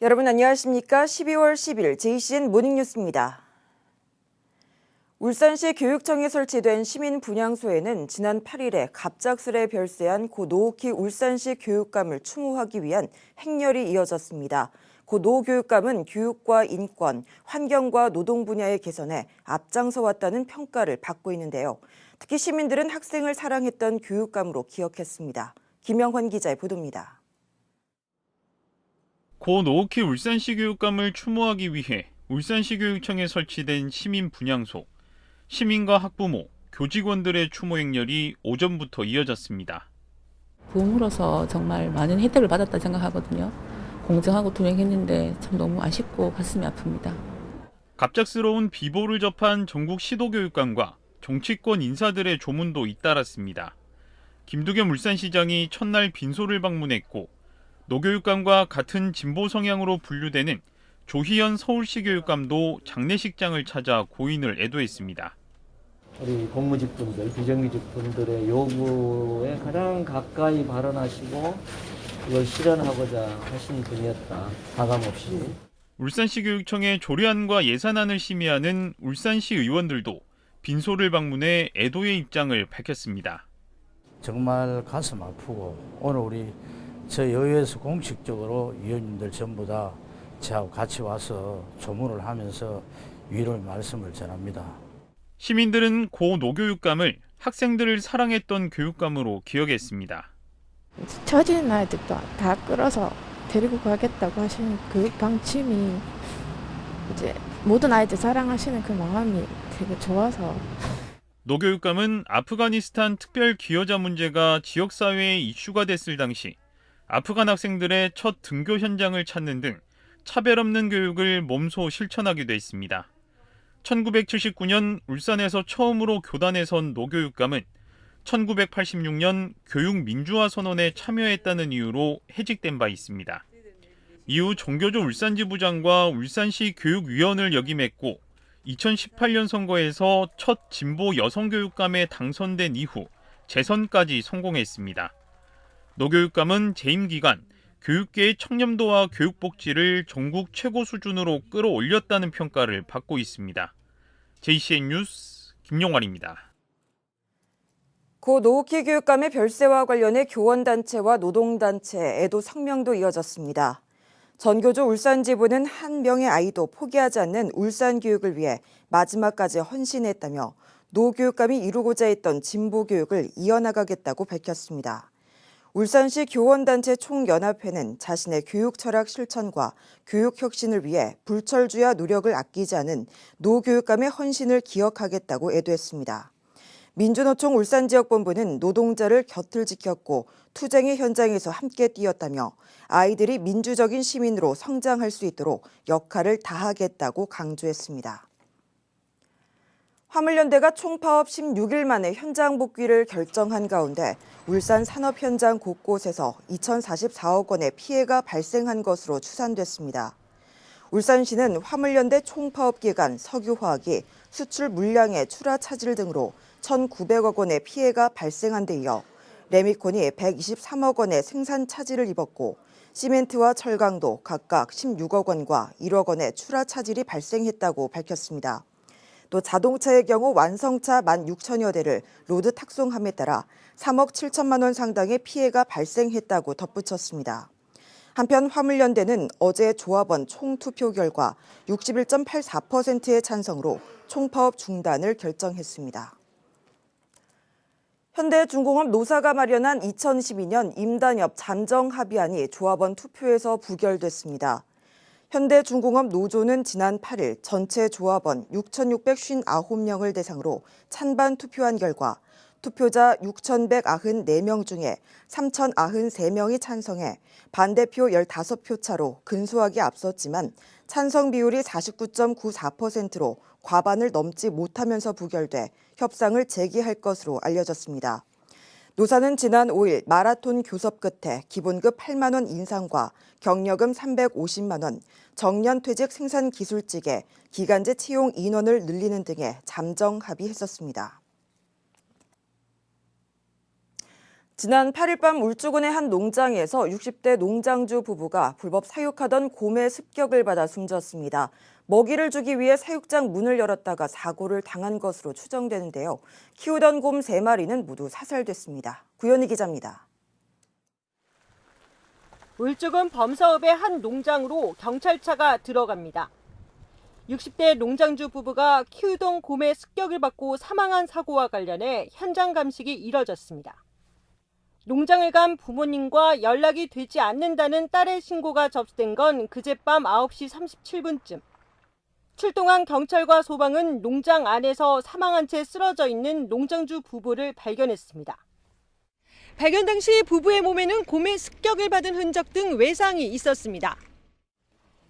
여러분 안녕하십니까? 12월 10일 JCN 모닝뉴스입니다. 울산시 교육청에 설치된 시민 분향소에는 지난 8일에 갑작스레 별세한 고 노옥희 울산시 교육감을 추모하기 위한 행렬이 이어졌습니다. 고 노 교육감은 교육과 인권, 환경과 노동 분야의 개선에 앞장서 왔다는 평가를 받고 있는데요. 특히 시민들은 학생을 사랑했던 교육감으로 기억했습니다. 김영환 기자의 보도입니다. 고 노옥희 울산시 교육감을 추모하기 위해 울산시 교육청에 설치된 시민 분향소, 시민과 학부모, 교직원들의 추모 행렬이 오전부터 이어졌습니다. 부모로서 정말 많은 혜택을 받았다 생각하거든요. 공정하고 투명했는데 참 너무 아쉽고 가슴이 아픕니다. 갑작스러운 비보를 접한 전국 시도교육감과 정치권 인사들의 조문도 잇따랐습니다. 김두겸 울산시장이 첫날 빈소를 방문했고 노 교육감과 같은 진보 성향으로 분류되는 조희연 서울시 교육감도 장례식장을 찾아 고인을 애도했습니다. 우리 공무직분들, 비정규직분들의 요구에 가장 가까이 발언하시고 이걸 실현하고자 하신 분이었다. 가감없이. 울산시 교육청의 조례안과 예산안을 심의하는 울산시 의원들도 빈소를 방문해 애도의 입장을 밝혔습니다. 정말 가슴 아프고 오늘 우리 저희 의회에서 공식적으로 위원님들 전부 다 저하고 같이 와서 조문을 하면서 위로의 말씀을 전합니다. 시민들은 고 노교육감을 학생들을 사랑했던 교육감으로 기억했습니다. 처진 아이들도 다 끌어서 데리고 가겠다고 하시는 그 방침이 이제 모든 아이들 사랑하시는 그 마음이 되게 좋아서. 노 교육감은 아프가니스탄 특별 기여자 문제가 지역사회에 이슈가 됐을 당시 아프간 학생들의 첫 등교 현장을 찾는 등 차별 없는 교육을 몸소 실천하기도 했습니다. 1979년 울산에서 처음으로 교단에 선 노 교육감은 1986년 교육민주화 선언에 참여했다는 이유로 해직된 바 있습니다. 이후 정교조 울산지부장과 울산시 교육위원을 역임했고 2018년 선거에서 첫 진보 여성교육감에 당선된 이후 재선까지 성공했습니다. 노 교육감은 재임 기간 교육계의 청렴도와 교육복지를 전국 최고 수준으로 끌어올렸다는 평가를 받고 있습니다. JCN 뉴스 김용환입니다. 고 노옥희 교육감의 별세와 관련해 교원단체와 노동단체 애도 성명도 이어졌습니다. 전교조 울산지부는 한 명의 아이도 포기하지 않는 울산 교육을 위해 마지막까지 헌신했다며 노 교육감이 이루고자 했던 진보 교육을 이어나가겠다고 밝혔습니다. 울산시 교원단체 총연합회는 자신의 교육 철학 실천과 교육 혁신을 위해 불철주야 노력을 아끼지 않은 노 교육감의 헌신을 기억하겠다고 애도했습니다. 민주노총 울산지역본부는 노동자를 곁을 지켰고 투쟁의 현장에서 함께 뛰었다며 아이들이 민주적인 시민으로 성장할 수 있도록 역할을 다하겠다고 강조했습니다. 화물연대가 총파업 16일 만에 현장 복귀를 결정한 가운데 울산 산업 현장 곳곳에서 2,044억 원의 피해가 발생한 것으로 추산됐습니다. 울산시는 화물연대 총파업 기간 석유화학이 수출 물량의 출하 차질 등으로 1,900억 원의 피해가 발생한 데 이어 레미콘이 123억 원의 생산 차질을 입었고 시멘트와 철강도 각각 16억 원과 1억 원의 출하 차질이 발생했다고 밝혔습니다. 또 자동차의 경우 완성차 16,000여 대를 로드 탁송함에 따라 3억 7천만 원 상당의 피해가 발생했다고 덧붙였습니다. 한편 화물연대는 어제 조합원 총투표 결과 61.84%의 찬성으로 총파업 중단을 결정했습니다. 현대중공업 노사가 마련한 2012년 임단협 잠정합의안이 조합원 투표에서 부결됐습니다. 현대중공업 노조는 지난 8일 전체 조합원 6,659명을 대상으로 찬반 투표한 결과 투표자 6,194명 중에 3,093명이 찬성해 반대표 15표 차로 근소하게 앞섰지만 찬성 비율이 49.94%로 과반을 넘지 못하면서 부결돼 협상을 재개할 것으로 알려졌습니다. 노사는 지난 5일 마라톤 교섭 끝에 기본급 8만 원 인상과 경력금 350만 원, 정년퇴직 생산기술직에 기간제 채용 인원을 늘리는 등의 잠정 합의했었습니다. 지난 8일 밤 울주군의 한 농장에서 60대 농장주 부부가 불법 사육하던 곰의 습격을 받아 숨졌습니다. 먹이를 주기 위해 사육장 문을 열었다가 사고를 당한 것으로 추정되는데요. 키우던 곰 3마리는 모두 사살됐습니다. 구현희 기자입니다. 울주군 범서읍의 한 농장으로 경찰차가 들어갑니다. 60대 농장주 부부가 키우던 곰의 습격을 받고 사망한 사고와 관련해 현장 감식이 이뤄졌습니다. 농장을 간 부모님과 연락이 되지 않는다는 딸의 신고가 접수된 건 그젯밤 9시 37분쯤. 출동한 경찰과 소방은 농장 안에서 사망한 채 쓰러져 있는 농장주 부부를 발견했습니다. 발견 당시 부부의 몸에는 곰의 습격을 받은 흔적 등 외상이 있었습니다.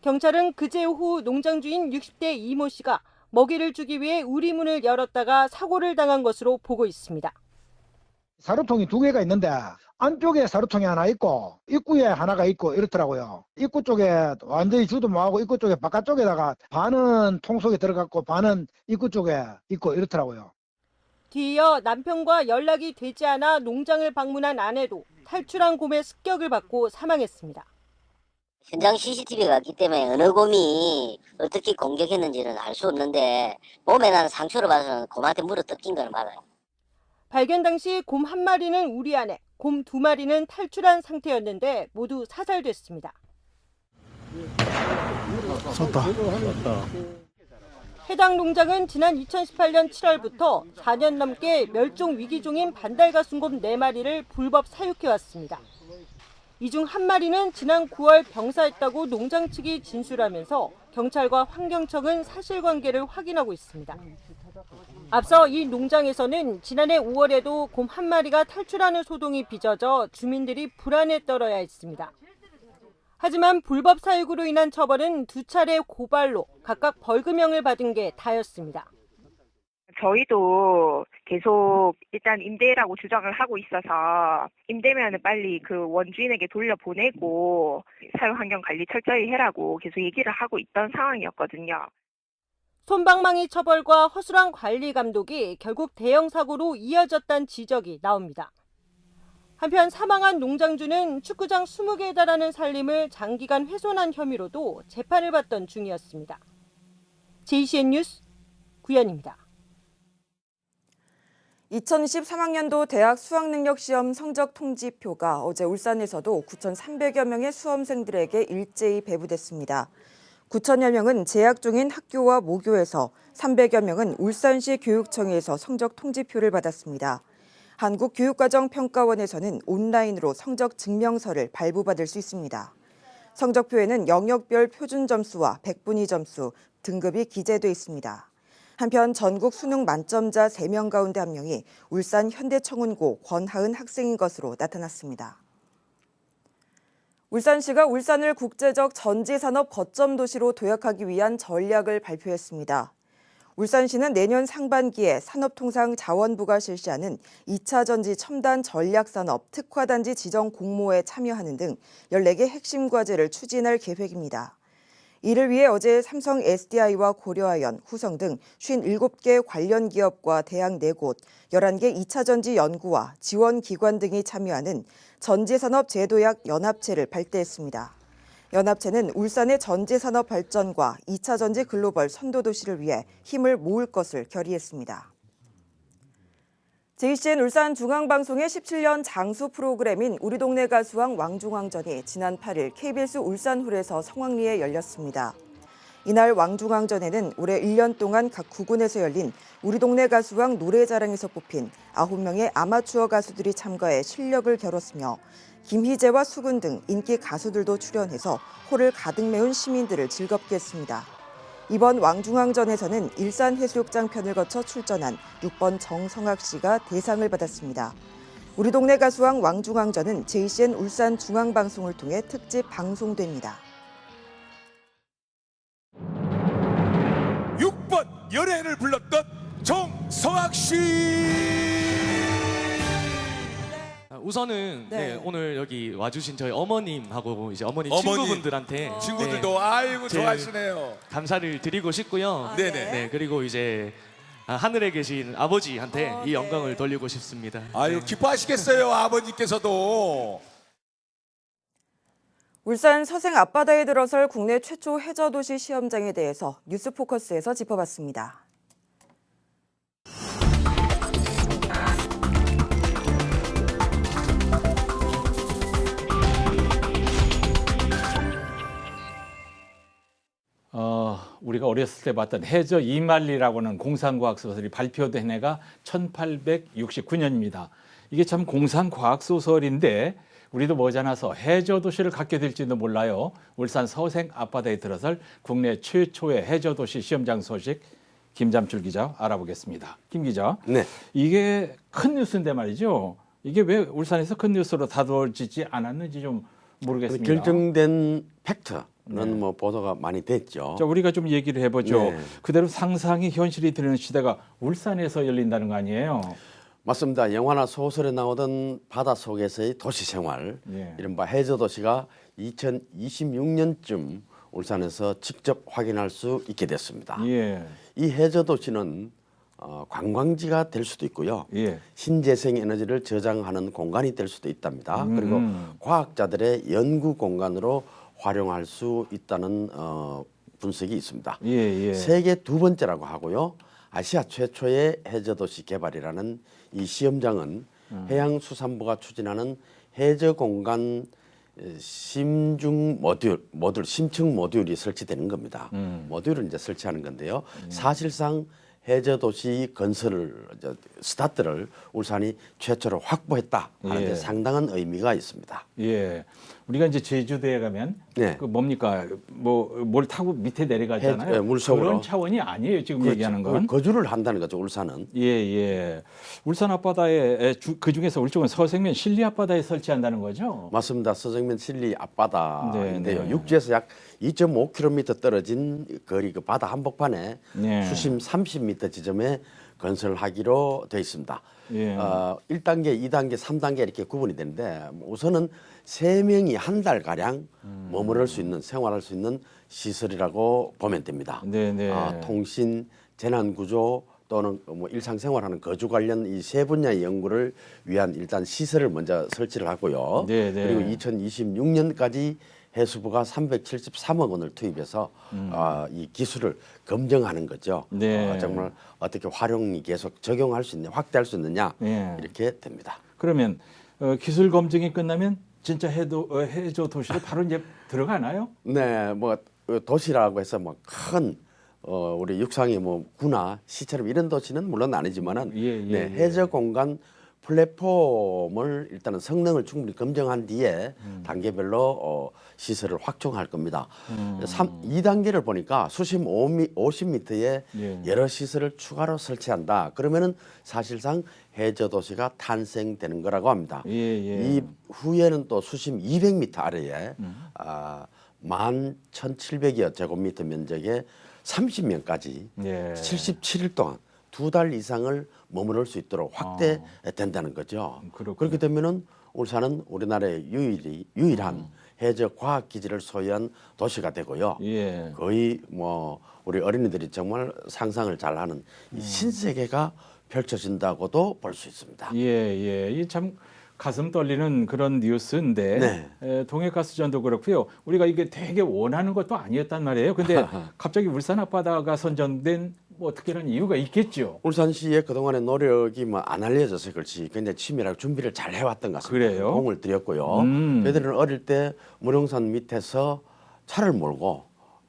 경찰은 그제 오후 농장주인 60대 이모 씨가 먹이를 주기 위해 우리문을 열었다가 사고를 당한 것으로 보고 있습니다. 사료통이 2개가 있는데 안쪽에 사료통이 하나 있고 입구에 하나가 있고 이렇더라고요. 입구 쪽에 완전히 주도 못하고 입구 쪽에 바깥쪽에다가 반은 통 속에 들어갔고 반은 입구 쪽에 있고 이렇더라고요. 뒤이어 남편과 연락이 되지 않아 농장을 방문한 아내도 탈출한 곰의 습격을 받고 사망했습니다. 현장 CCTV가 있기 때문에 어느 곰이 어떻게 공격했는지는 알 수 없는데 몸에 나는 상처를 봐서는 곰한테 물어 뜯긴 걸 맞아요. 발견 당시 곰 1마리는 우리 안에, 곰 2마리는 탈출한 상태였는데 모두 사살됐습니다. 섰다. 해당 농장은 지난 2018년 7월부터 4년 넘게 멸종 위기종인 반달가슴곰 4마리를 불법 사육해왔습니다. 이 중 1마리는 지난 9월 병사했다고 농장 측이 진술하면서 경찰과 환경청은 사실관계를 확인하고 있습니다. 앞서 이 농장에서는 지난해 5월에도 곰 1마리가 탈출하는 소동이 빚어져 주민들이 불안에 떨어야 했습니다. 하지만 불법 사육으로 인한 처벌은 2차례 고발로 각각 벌금형을 받은 게 다였습니다. 저희도 계속 일단 임대라고 주장을 하고 있어서 임대면은 빨리 그 원주인에게 돌려보내고 사육환경관리 철저히 해라고 계속 얘기를 하고 있던 상황이었거든요. 솜방망이 처벌과 허술한 관리 감독이 결국 대형 사고로 이어졌다는 지적이 나옵니다. 한편 사망한 농장주는 축구장 20개에 달하는 산림을 장기간 훼손한 혐의로도 재판을 받던 중이었습니다. JCN 뉴스 구현입니다. 2023학년도 대학 수학능력시험 성적 통지표가 어제 울산에서도 9,300여 명의 수험생들에게 일제히 배부됐습니다. 9천여 명은 재학 중인 학교와 모교에서 300여 명은 울산시 교육청에서 성적 통지표를 받았습니다. 한국교육과정평가원에서는 온라인으로 성적 증명서를 발부받을 수 있습니다. 성적표에는 영역별 표준 점수와 백분위 점수, 등급이 기재돼 있습니다. 한편 전국 수능 만점자 3명 가운데 1명이 울산 현대청운고 권하은 학생인 것으로 나타났습니다. 울산시가 울산을 국제적 전지산업 거점 도시로 도약하기 위한 전략을 발표했습니다. 울산시는 내년 상반기에 산업통상자원부가 실시하는 2차 전지 첨단 전략산업 특화단지 지정 공모에 참여하는 등 14개 핵심 과제를 추진할 계획입니다. 이를 위해 어제 삼성 SDI와 고려아연, 후성 등 57개 관련 기업과 대학 4곳, 11개 2차 전지 연구와 지원기관 등이 참여하는 전지산업 제도약 연합체를 발대했습니다. 연합체는 울산의 전지산업 발전과 2차 전지 글로벌 선도도시를 위해 힘을 모을 것을 결의했습니다. JCN 울산중앙방송의 17년 장수 프로그램인 우리 동네 가수왕 왕중왕전이 지난 8일 KBS 울산홀에서 성황리에 열렸습니다. 이날 왕중왕전에는 올해 1년 동안 각 구군에서 열린 우리 동네 가수왕 노래자랑에서 뽑힌 9명의 아마추어 가수들이 참가해 실력을 겨뤘으며 김희재와 수근 등 인기 가수들도 출연해서 홀을 가득 메운 시민들을 즐겁게 했습니다. 이번 왕중왕전에서는 일산해수욕장 편을 거쳐 출전한 6번 정성학 씨가 대상을 받았습니다. 우리 동네 가수왕 왕중왕전은 JCN 울산중앙방송을 통해 특집 방송됩니다. 6번 연예인을 불렀던 정성학 씨. 우선은 네. 오늘 여기 와주신 저희 어머님하고 이제 어머니 어머니. 친구분들한테 친구들도 아이고 제일 좋아하시네요. 감사를 드리고 싶고요. 네네. 네, 그리고 이제 하늘에 계신 아버지한테 이 영광을 돌리고 싶습니다. 아유 기뻐하시겠어요 아버님께서도. 울산 서생 앞바다에 들어설 국내 최초 해저도시 시험장에 대해서 뉴스포커스에서 짚어봤습니다. 우리가 어렸을 때 봤던 해저 이말리라고는 공상과학 소설이 발표된 해가 1869년입니다. 이게 참 공상과학 소설인데 우리도 머지않아서 해저 도시를 갖게 될지도 몰라요. 울산 서생 앞바다에 들어설 국내 최초의 해저 도시 시험장 소식 김잠출 기자 알아보겠습니다. 김 기자. 네. 이게 큰 뉴스인데 말이죠. 이게 왜 울산에서 큰 뉴스로 다뤄지지 않았는지 좀 모르겠습니다. 결정된 팩트는 뭐 보도가 많이 됐죠. 자, 우리가 좀 얘기를 해보죠. 네. 그대로 상상이 현실이 되는 시대가 울산에서 열린다는 거 아니에요? 맞습니다. 영화나 소설에 나오던 바닷속에서의 도시생활, 예. 이른바 해저도시가 2026년쯤 울산에서 직접 확인할 수 있게 됐습니다. 예. 이 해저도시는 관광지가 될 수도 있고요. 예. 신재생 에너지를 저장하는 공간이 될 수도 있답니다. 그리고 과학자들의 연구 공간으로 활용할 수 있다는 분석이 있습니다. 예, 예. 세계 두 번째라고 하고요. 아시아 최초의 해저도시 개발이라는 이 시험장은 해양수산부가 추진하는 해저공간 심층 모듈이 설치되는 겁니다. 모듈을 이제 설치하는 건데요. 사실상 해저도시 건설을 스타트를 울산이 최초로 확보했다 하는 데 예. 상당한 의미가 있습니다. 예. 우리가 이제 제주도에 가면 네. 그 뭡니까 뭘 타고 밑에 내려가잖아요. 예, 물속으로. 그런 차원이 아니에요. 지금 그렇죠. 얘기하는 건. 거주를 한다는 거죠. 울산은. 예, 예. 울산 앞바다에 그 중에서 울쪽은 서생면 신리 앞바다에 설치한다는 거죠. 맞습니다. 서정면 신리 앞바다인데요. 네, 네. 육지에서 약 2.5km 떨어진 거리 그 바다 한복판에 네. 수심 30m 지점에 건설하기로 되어 있습니다. 예. 1단계, 2단계, 3단계 이렇게 구분이 되는데 우선은 3명이 한 달 가량 머무를 수 있는 생활할 수 있는 시설이라고 보면 됩니다. 네, 네. 통신, 재난구조 또는 뭐 일상생활하는 거주 관련 이 세 분야의 연구를 위한 일단 시설을 먼저 설치를 하고요. 네, 네. 그리고 2026년까지 해수부가 373억 원을 투입해서 이 기술을 검증하는 거죠. 네. 정말 어떻게 활용이 계속 적용할 수 있냐, 확대할 수 있느냐 네. 이렇게 됩니다. 그러면 기술 검증이 끝나면 진짜 해저 도시로 바로 이제 들어가나요? 네, 뭐 도시라고 해서 뭐 큰 우리 육상의 뭐 구나 시처럼 이런 도시는 물론 아니지만은 네, 해저 공간 플랫폼을 일단은 성능을 충분히 검증한 뒤에 단계별로 시설을 확충할 겁니다. 2단계를 보니까 수심 50m에 예. 여러 시설을 추가로 설치한다. 그러면은 사실상 해저 도시가 탄생되는 거라고 합니다. 예, 예. 이 후에는 또 수심 200m 아래에 11,700여 제곱미터 면적에 30명까지 예. 77일 동안 2달 이상을 머무를 수 있도록 확대된다는 거죠. 그렇군요. 그렇게 되면은 울산은 우리나라의 유일한 해저 과학 기지를 소유한 도시가 되고요. 예. 거의 뭐 우리 어린이들이 정말 상상을 잘하는 이 신세계가 펼쳐진다고도 볼 수 있습니다. 예, 예. 이 참 가슴 떨리는 그런 뉴스인데 네. 동해가스전도 그렇고요. 우리가 이게 되게 원하는 것도 아니었단 말이에요. 근데 갑자기 울산 앞바다가 선정된 뭐 특별한 이유가 있겠죠. 울산시의 그동안의 노력이 뭐 안 알려져서 그렇지 굉장히 치밀하게 준비를 잘 해왔던 것 같습니다. 그래요? 공을 들였고요. 저희들은 어릴 때 무령산 밑에서 차를 몰고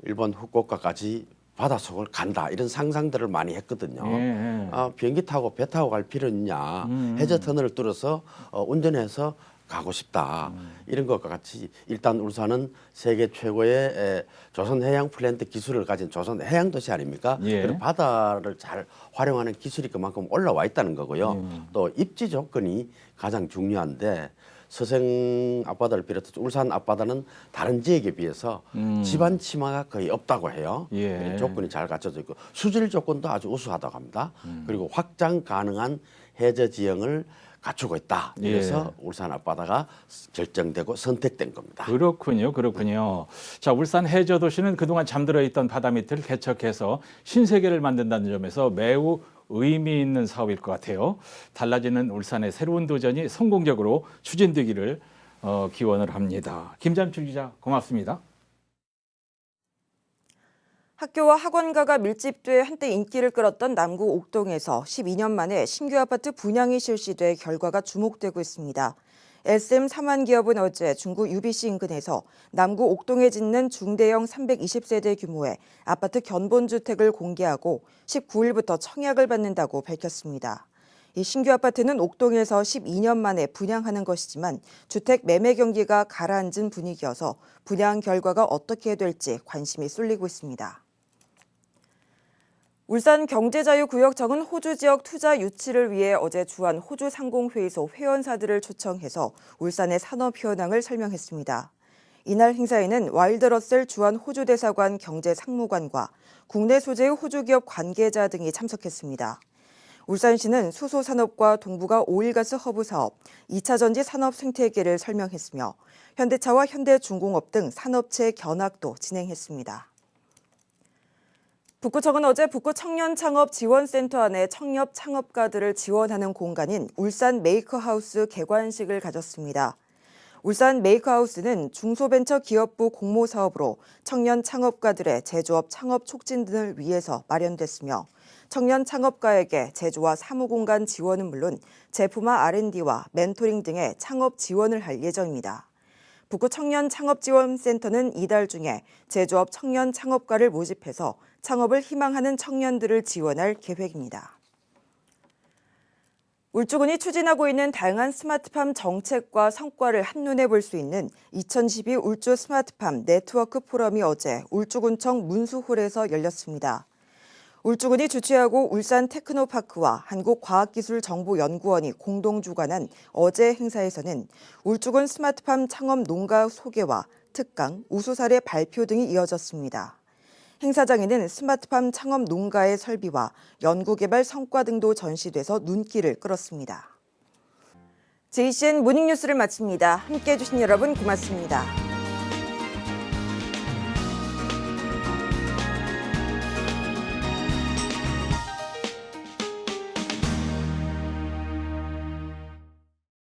일본 후쿠오카까지 바닷속을 간다 이런 상상들을 많이 했거든요. 예. 비행기 타고 배 타고 갈 필요 있냐. 해저 터널을 뚫어서 운전해서 가고 싶다. 이런 것과 같이 일단 울산은 세계 최고의 조선 해양 플랜트 기술을 가진 조선 해양 도시 아닙니까? 예. 그리고 바다를 잘 활용하는 기술이 그만큼 올라와 있다는 거고요. 또 입지 조건이 가장 중요한데 서생 앞바다를 비롯해서 울산 앞바다는 다른 지역에 비해서 지반 침하가 거의 없다고 해요. 예. 조건이 잘 갖춰져 있고 수질 조건도 아주 우수하다고 합니다. 그리고 확장 가능한 해저 지형을 갖추고 있다. 그래서 울산 앞바다가 결정되고 선택된 겁니다. 그렇군요. 그렇군요. 자, 울산 해저도시는 그동안 잠들어 있던 바다 밑을 개척해서 신세계를 만든다는 점에서 매우 의미 있는 사업일 것 같아요. 달라지는 울산의 새로운 도전이 성공적으로 추진되기를 기원을 합니다. 김잠출 기자, 고맙습니다. 학교와 학원가가 밀집돼 한때 인기를 끌었던 남구 옥동에서 12년 만에 신규 아파트 분양이 실시돼 결과가 주목되고 있습니다. SM 삼환기업은 어제 중구 UBC 인근에서 남구 옥동에 짓는 중대형 320세대 규모의 아파트 견본주택을 공개하고 19일부터 청약을 받는다고 밝혔습니다. 이 신규 아파트는 옥동에서 12년 만에 분양하는 것이지만 주택 매매 경기가 가라앉은 분위기여서 분양 결과가 어떻게 될지 관심이 쏠리고 있습니다. 울산경제자유구역청은 호주 지역 투자 유치를 위해 어제 주한 호주상공회의소 회원사들을 초청해서 울산의 산업 현황을 설명했습니다. 이날 행사에는 와일드러셀 주한 호주대사관 경제상무관과 국내 소재의 호주기업 관계자 등이 참석했습니다. 울산시는 수소산업과 동북아 오일가스 허브 사업, 2차 전지 산업 생태계를 설명했으며 현대차와 현대중공업 등 산업체 견학도 진행했습니다. 북구청은 어제 북구 청년창업지원센터 안에 청년 창업가들을 지원하는 공간인 울산 메이커하우스 개관식을 가졌습니다. 울산 메이커하우스는 중소벤처기업부 공모사업으로 청년 창업가들의 제조업 창업 촉진 등을 위해서 마련됐으며 청년 창업가에게 제조와 사무공간 지원은 물론 제품화 R&D와 멘토링 등의 창업 지원을 할 예정입니다. 북구 청년창업지원센터는 이달 중에 제조업 청년 창업가를 모집해서 창업을 희망하는 청년들을 지원할 계획입니다. 울주군이 추진하고 있는 다양한 스마트팜 정책과 성과를 한눈에 볼 수 있는 2012 울주 스마트팜 네트워크 포럼이 어제 울주군청 문수홀에서 열렸습니다. 울주군이 주최하고 울산 테크노파크와 한국과학기술정보연구원이 공동 주관한 어제 행사에서는 울주군 스마트팜 창업 농가 소개와 특강, 우수 사례 발표 등이 이어졌습니다. 행사장에는 스마트팜 창업 농가의 설비와 연구개발 성과 등도 전시돼서 눈길을 끌었습니다. JCN 모닝뉴스를 마칩니다. 함께해 주신 여러분 고맙습니다.